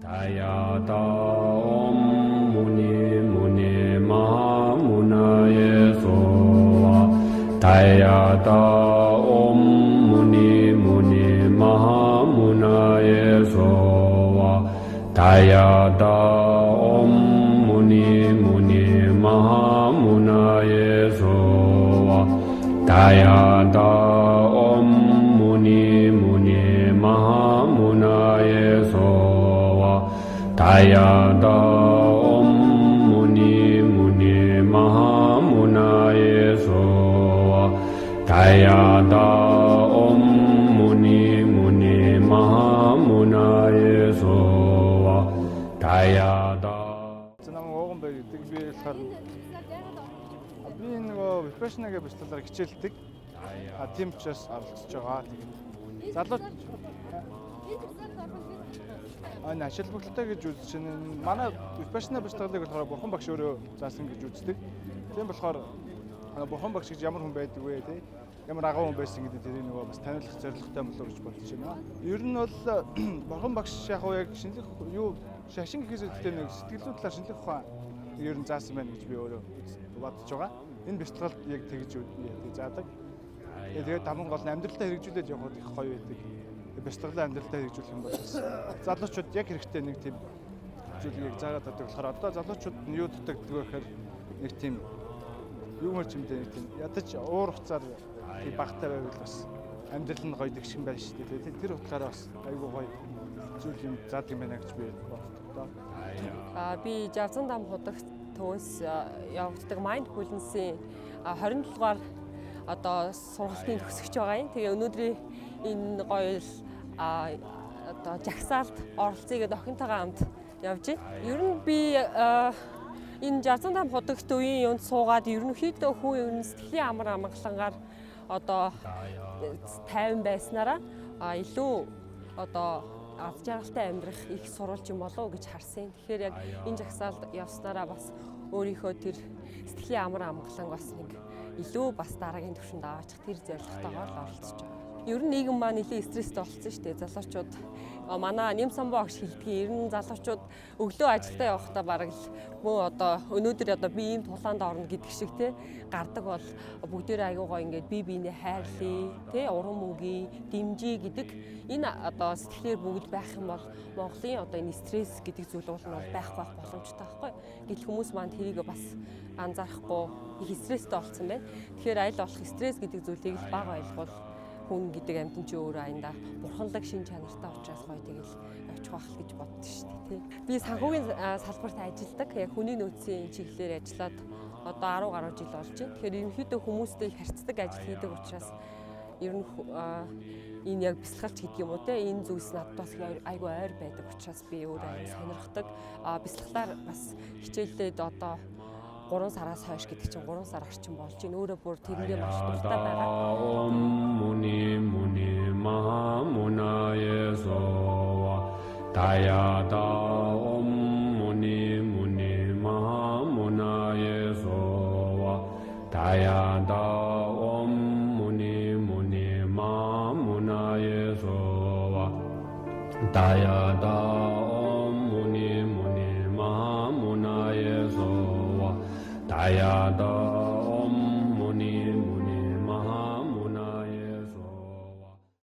Dayada Om Muni Muni Mahamunaye Sowa Dayada Om Muni Muni Mahamunaye Sowa Dayada Om Muni Muni Mahamunaye Sowa Dayada Om Muni Muni Mahamunaye Sowa Dayada Om Muni Muni Mahamunaye Sowa Dayada Om Muni Muni Mahamunaye Sowa Dayada Намайг Ууган бай гэдэг би болохоор би нөгөө профессионалгээ бэлтгэлээр хичээлдэг. Тийм учраас оролцож байгаа. Тэгээд залуу ашил бүгдтэй гэж үзэж байна. Манай профессионал бэлтгэлийг болохоор бурхан багш өөрөө заасан гэж үздэг. Тийм болохоор бурхан багш гэж ямар хүн байдаг вэ те? Ямар агуу хүн байсан гэдэг тэрийг нөгөө бас таниулах зорилготой болов гэж бодож байна. Ер нь бол бурхан багш яг шинжлэх юу шашин гэхээс үүдтэй нэг сэтгэлзүү талаар шинжлэх ухаан ер нь заасан байна гэж би өөрөө бодож байгаа. Энэ бэлтгэлд яг тэгж заадаг. Тэгээд таман гол амьдралдаа хэрэгжүүлээд явахд их гоё байдаг. Бэлтгэлээ амьдралдаа хэрэгжүүлэх юм бол залуучууд яг хэрэгтэй нэг тийм зүйлийг заагаад байдаг болохоор одоо залуучууд нь юу дутагддаг вэ гэхээр нэг тийм юу мөр чимдээ нэг тийм ядаж уур хуцаар тийм багтай байвал бас амьдрал нь гоё гэх шиг байна шүү дээ. Тэр утгаараа бас айгүй гоё зүйл юм заадаг юм байна гэж би боддог. Би Жавзан дам худагт төвөөс явагддаг Mindfulness-ийн 27 дугаар одоо сургалтын төгсөгч байгаа юм. Тэгээ өнөөдрийн энэ гоё одоо жагсаалд оролцъё гэдэг охинтойгоо хамт явж байна. Ер нь би энэ Жавзан дам худагт үеийн юунд суугаад ерөнхийдөө хүн ер нь сэтгэлийн амар амгалангаар одоо тайван байснараа илүү одоо аз жаргалтай амьдрах их сурвалж юм болов гэж харсан. Тэгэхээр яг энэ жагсаалд явснараа бас өөрийнхөө тэр сэтгэлийн амар амгаланг бас нэг илүү бас дараагийн түвшинд аваачих тэр зорилготойгоор л оролцож байгаа. Ер нь нийгэм маань нэлээд стресстэй болсон шүү дээ. Залуучууд манай нэм самбуу агш хэлдгийг ер нь залуучууд өглөө ажилдаа явахдаа бараг л мөө одоо өнөөдөр одоо би ийм тулаанд орно гэдэг шиг те гардаг бол бүгдээрээ аягүй ингээд бие биенээ хайрлаа те уран мөнгөний дэмжиж гэдэг энэ одоо сэтгэлээр бүгд байх юм бол Монголын одоо энэ стресс гэдэг зүйл бол байх боломжтой байхгүй. Гэтэл хүмүүс маань тэрийг бас анзаарахгүй их стресстэй болсон байна. Тэгэхээр аль болох стресс гэдэг зүйлийг л бага ойлгуул хүн гэдэг амьтан чи өөрөө аяндаа бурханлаг шин чанартай учраас гоё тэгэл явчих байх гэж боддоо шүү дээ тий. Би санхүүгийн салбарт ажилладаг. Яг хүний нөөцийн чиглэлээр ажиллаад одоо 10 гаруй жил болж байна. Тэгэхээр ерөнхийдөө хүмүүстэй харьцдаг ажил хийдэг учраас ер нь энэ яг бэлтгэлч гэдэг юм уу те энэ зүйлс надад бас айгүй ойр байдаг учраас би өөрөө аян сонирхдаг. Бэлтгэлээр бас хичээлдээд одоо 3 сараас хойш гэдэг чинь 3 сар орчим болж байна. Өөрөө бүр тэрэндээ маш дуртай байгаа. Om Muni Muni Mahamunaye Sowa Dayada Om Muni Muni Mahamunaye Sowa Dayada Om Muni Muni Mahamunaye Sowa Dayada Om Muni Muni Mahamunaye Sowa Dayada